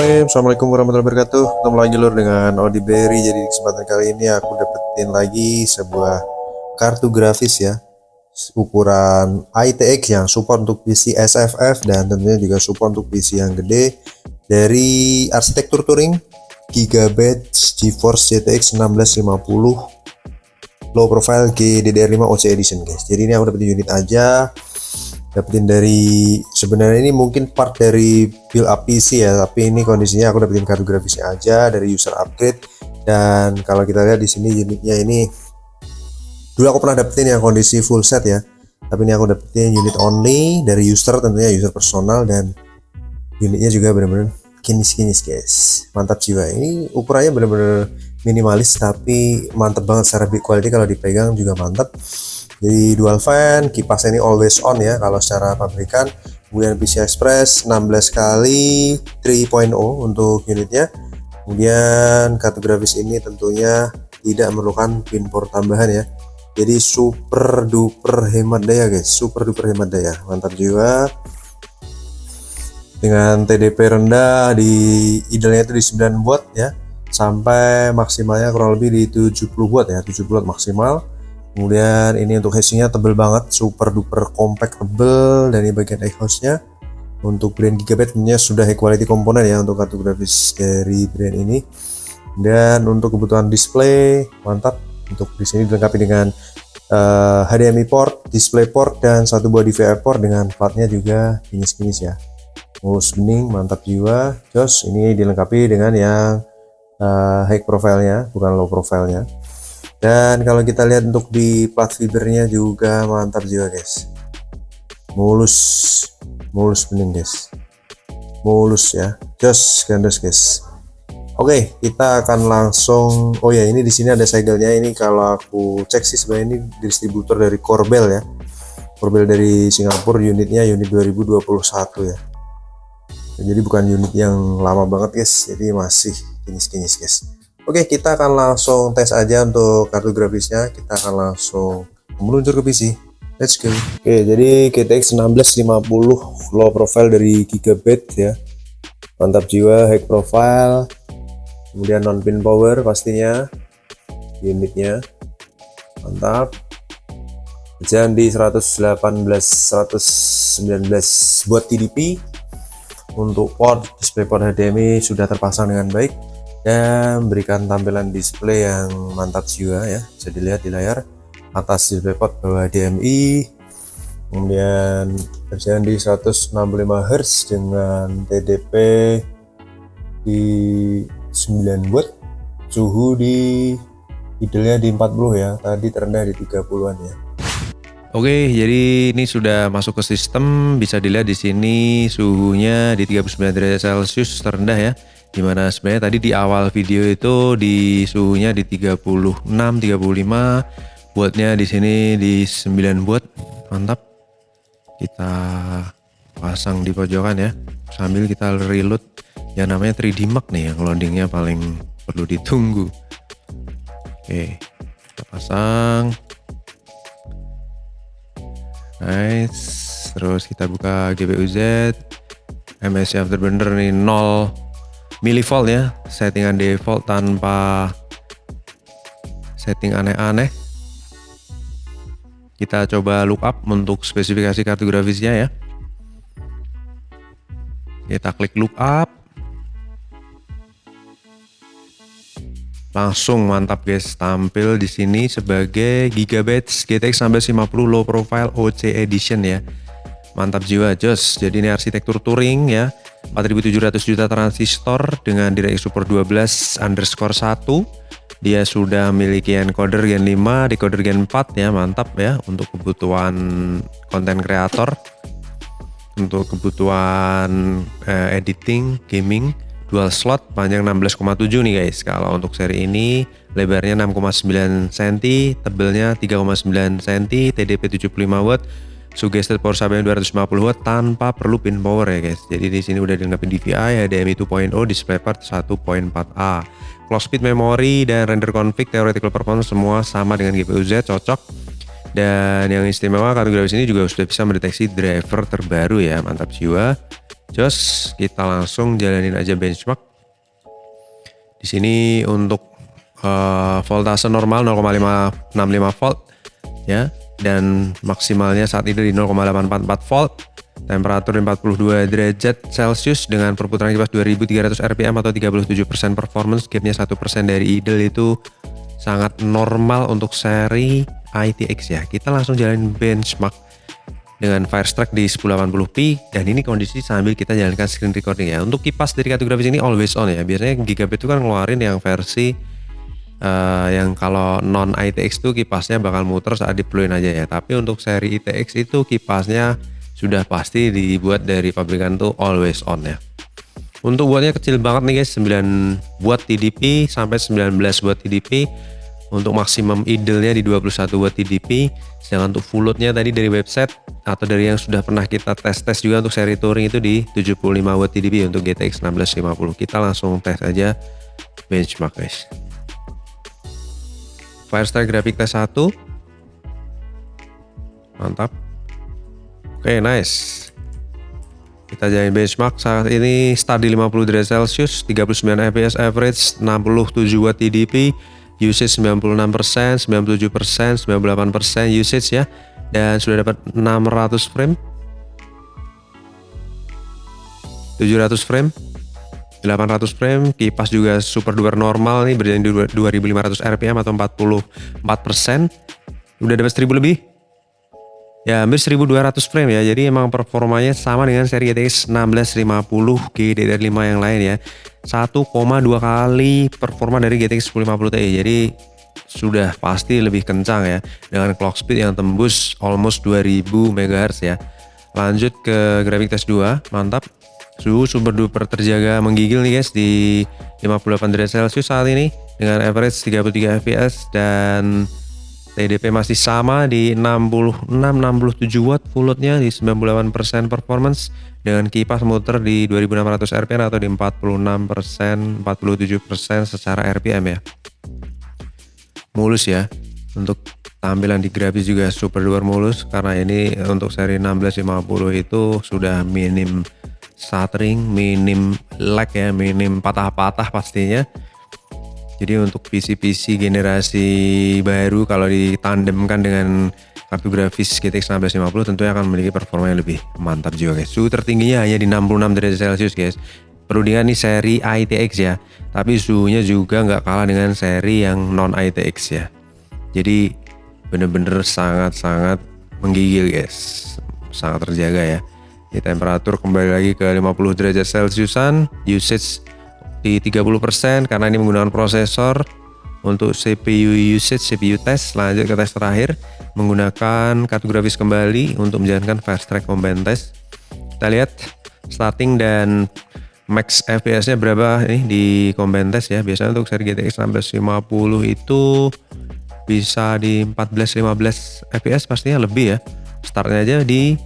Assalamualaikum warahmatullahi wabarakatuh. Ketemu lagi lur dengan Odi Berry. Jadi di kesempatan kali ini aku dapetin lagi sebuah kartu grafis ya, ukuran ITX yang support untuk PC SFF dan tentunya juga support untuk PC yang gede dari arsitektur touring Gigabyte GeForce GTX 1650 low profile GDDR5 OC edition guys. Jadi ini aku dapetin unit aja, dapetin dari, sebenarnya ini mungkin part dari build up PC ya, tapi ini kondisinya aku dapetin kartu grafisnya aja dari user upgrade. Dan kalau kita lihat di sini unitnya ini, dulu aku pernah dapetin yang kondisi full set ya, tapi ini aku dapetin unit only dari user, tentunya user personal, dan unitnya juga bener-bener kinis-kinis guys, mantap jiwa. Ini ukurannya bener-bener minimalis tapi mantep banget secara build quality, kalau dipegang juga mantap. Jadi dual fan, kipasnya ini always on ya kalau secara pabrikan. Kemudian PCI Express 16 kali 3.0 untuk unitnya. Kemudian kartu grafis ini tentunya tidak memerlukan pin port tambahan ya. Jadi super duper hemat daya guys, super duper hemat daya, mantap juga. Dengan TDP rendah, di idealnya itu di 9 watt ya, sampai maksimalnya kurang lebih di 70 watt ya, 70 watt maksimal. Kemudian ini untuk casingnya tebel banget, super duper compact tebel, dan ini bagian exhaustnya untuk brand Gigabyte punya sudah high quality komponen ya untuk kartu grafis dari brand ini. Dan untuk kebutuhan display mantap, untuk di sini dilengkapi dengan HDMI port, display port, dan satu buah DVI port dengan platnya juga kinis-kinis ya, mulus bening, mantap jiwa, jos. Ini dilengkapi dengan yang high profile-nya, bukan low profile-nya. Dan kalau kita lihat untuk di plat fibernya juga mantap juga guys, mulus bening guys, mulus ya, jos gandos guys. Oke, kita akan langsung, oh ya, ini di sini ada segelnya. Ini kalau aku cek sih sebenarnya ini distributor dari Corbel ya, Corbel dari Singapura, unitnya unit 2021 ya. Jadi bukan unit yang lama banget guys, jadi masih kinis-kinis guys. Oke, kita akan langsung tes aja untuk kartu grafisnya. Kita akan langsung meluncur ke PC. Let's go. Oke, jadi GTX 1650 low profile dari Gigabyte ya, mantap jiwa, high profile. Kemudian non pin power pastinya, unitnya mantap. Jalan di 118 119 buat TDP. Untuk port, display port HDMI sudah terpasang dengan baik dan memberikan tampilan display yang mantap jiwa ya, bisa dilihat di layar. Atas display port, bawah HDMI. Kemudian berjalan di 165 Hz dengan TDP di 9 watt, suhu di idealnya di 40 ya, tadi terendah di 30-an ya. Oke, jadi ini sudah masuk ke sistem, bisa dilihat di sini suhunya di 39 derajat Celcius terendah ya. Dimana sebenarnya tadi di awal video itu di suhunya di 36, 35, wattnya di sini di 9 watt, mantap. Kita pasang di pojokan ya, sambil kita reload. Yang namanya 3D Mark nih, yang loadingnya paling perlu ditunggu. Oke, kita pasang. Nice, terus kita buka GPU Z, MSI Afterburner nih 0 mV ya, settingan default tanpa setting aneh-aneh. Kita coba lookup untuk spesifikasi kartu grafisnya ya. Kita klik lookup, langsung mantap guys, tampil di sini sebagai Gigabyte GTX 1650 low profile OC edition ya, mantap jiwa, jos. Jadi ini arsitektur touring ya, 4700 juta transistor dengan DirectX Support 12_1. Dia sudah memiliki encoder Gen 5, decoder Gen 4 ya, mantap ya untuk kebutuhan konten kreator, untuk kebutuhan editing, gaming. Dual slot, panjang 16,7 nih guys. Kalau untuk seri ini lebarnya 6,9 cm, tebelnya 3,9 cm, TDP 75 watt, suggested power supply 250 watt tanpa perlu pin power ya guys. Jadi di sini udah dilengkapi DVI, HDMI 2.0, DisplayPort 1.4A. Clock speed, memory, dan render config, theoretical performance semua sama dengan GPU Z, cocok. Dan yang istimewa kartu grafis ini juga sudah bisa mendeteksi driver terbaru ya, mantap jiwa. Jos, kita langsung jalanin aja benchmark. Di sini untuk voltase normal 0,565 volt ya, dan maksimalnya saat ini di 0,844 volt. Temperatur 42 derajat Celcius dengan perputaran kipas 2300 rpm atau 37% performance. Gapnya 1% dari idle, itu sangat normal untuk seri ITX ya. Kita langsung jalanin benchmark dengan Firestrike di 1080p, dan ini kondisi sambil kita jalankan screen recording ya. Untuk kipas dari kartu grafis ini always on ya. Biasanya Gigabit itu kan ngeluarin yang versi yang kalau non ITX tuh kipasnya bakal muter saat deployin aja ya. Tapi untuk seri ITX itu kipasnya sudah pasti dibuat dari pabrikan tuh always on ya. Untuk wattnya kecil banget nih guys, 9 watt TDP sampai 19 watt TDP. Untuk maksimum idle-nya di 21 watt TDP. Sedangkan untuk full load-nya tadi dari website atau dari yang sudah pernah kita tes juga untuk seri touring itu di 75 watt TDP untuk GTX 1650. Kita langsung tes aja benchmark guys. Firestrike Graphic Test 1. Mantap. Oke, nice. Kita jalanin benchmark saat ini start di 50 derajat Celcius, 39 fps average, 67 watt TDP, usage 96%, 97%, 98% usage ya, dan sudah dapat 600 frame, 700 frame, 800 frame. Kipas juga super duper normal nih, berjalan di 2500 rpm atau 44%. Udah dapat 1000 lebih. Ya, hampir 1200 frame ya. Jadi emang performanya sama dengan seri GTX 1650 GDDR5 yang lain ya. 1,2 kali performa dari GTX 1050 Ti. Jadi sudah pasti lebih kencang ya, dengan clock speed yang tembus almost 2000 MHz ya. Lanjut ke graphic test 2. Mantap. Suhu super duper terjaga menggigil nih guys di 58 derajat Celcius saat ini dengan average 33 fps, dan TDP masih sama di 66-67 watt, full loadnya di 98% performance, dengan kipas muter di 2600 rpm atau di 46%, 47% secara rpm ya. Mulus ya. Untuk tampilan di grafis juga super duper mulus, karena ini untuk seri 1650 itu sudah minim stuttering, minim lag ya, minim patah-patah pastinya. Jadi untuk PC-PC generasi baru kalau ditandemkan dengan kartu grafis GTX 1650 tentunya akan memiliki performa yang lebih mantap juga guys. Suhu tertingginya hanya di 66 derajat Celcius guys. Perlu diingat nih seri ITX ya, tapi suhunya juga nggak kalah dengan seri yang non ITX ya. Jadi bener-bener sangat-sangat menggigil guys, sangat terjaga ya. Di temperatur kembali lagi ke 50 derajat Celciusan, usage di 30% karena ini menggunakan prosesor. Untuk CPU usage, CPU test, lanjut ke tes terakhir menggunakan kartu grafis kembali untuk menjalankan Firestrike Combine Test. Kita lihat starting dan max FPS nya berapa nih di Combine Test ya. Biasanya untuk seri GTX 1650 itu bisa di 14-15 FPS pastinya lebih ya. Startnya aja di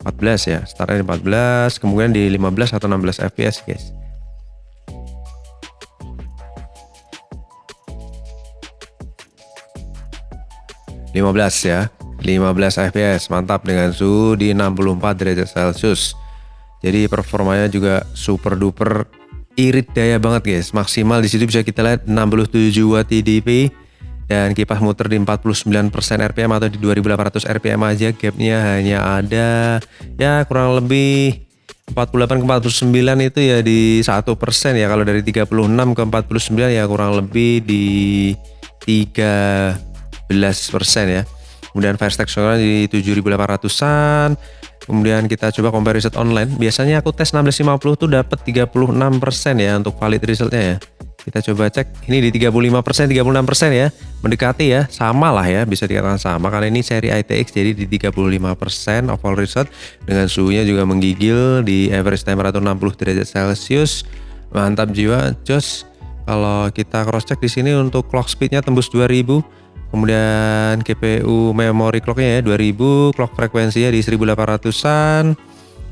14 ya, startnya di 14, kemudian di 15 atau 16 FPS guys. Ya, 15 fps, mantap, dengan suhu di 64 derajat Celcius. Jadi performanya juga super duper irit daya banget guys. Maksimal di situ bisa kita lihat 67 watt TDP, dan kipas muter di 49% rpm atau di 2800 rpm aja. Gapnya hanya ada ya kurang lebih 48 ke 49 itu ya di 1% ya. Kalau dari 36 ke 49 ya kurang lebih di 13% ya. Kemudian Firestrike scorer di 7800-an. Kemudian kita coba compare result online. Biasanya aku tes 1650 tuh dapat 36% ya untuk valid resultnya ya. Kita coba cek, ini di 35%, 36% ya, mendekati ya, sama lah ya, bisa dikatakan sama karena ini seri ITX. Jadi di 35% overall result, dengan suhunya juga menggigil di average temperatur 60 derajat Celcius. Mantap jiwa, jos. Kalau kita cross check di sini untuk clock speednya tembus 2000, kemudian GPU memory clocknya ya 2000, clock frekuensinya di 1800-an.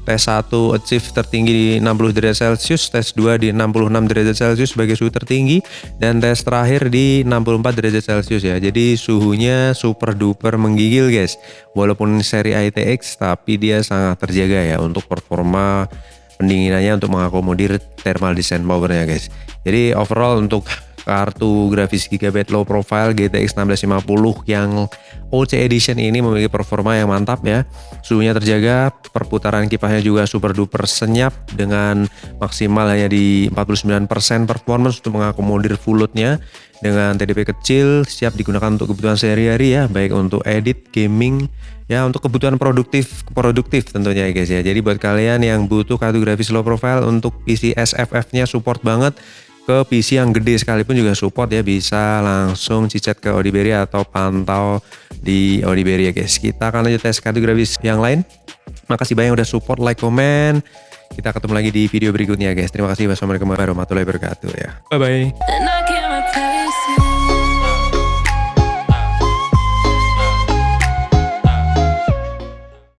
Tes 1 achieve tertinggi di 60 derajat Celcius, tes 2 di 66 derajat Celcius sebagai suhu tertinggi, dan tes terakhir di 64 derajat Celcius ya. Jadi suhunya super duper menggigil guys. Walaupun seri ITX tapi dia sangat terjaga ya untuk performa pendinginannya untuk mengakomodir thermal descent powernya guys. Jadi overall untuk kartu grafis Gigabyte low profile GTX 1650 yang OC Edition ini memiliki performa yang mantap ya. Suhunya terjaga, perputaran kipasnya juga super duper senyap dengan maksimal hanya di 49% performance untuk mengakomodir full load-nya dengan TDP kecil, siap digunakan untuk kebutuhan sehari-hari ya, baik untuk edit, gaming, ya untuk kebutuhan produktif tentunya ya guys ya. Jadi buat kalian yang butuh kartu grafis low profile untuk PC SFF-nya support banget, ke PC yang gede sekalipun juga support ya, bisa langsung cicet ke Audiberry atau pantau di Audiberry ya guys. Kita akan lanjut tes kartu grafis yang lain. Makasih banyak udah support, like, komen. Kita ketemu lagi di video berikutnya guys. Terima kasih. Wassalamualaikum warahmatullahi wabarakatuh ya. Bye bye.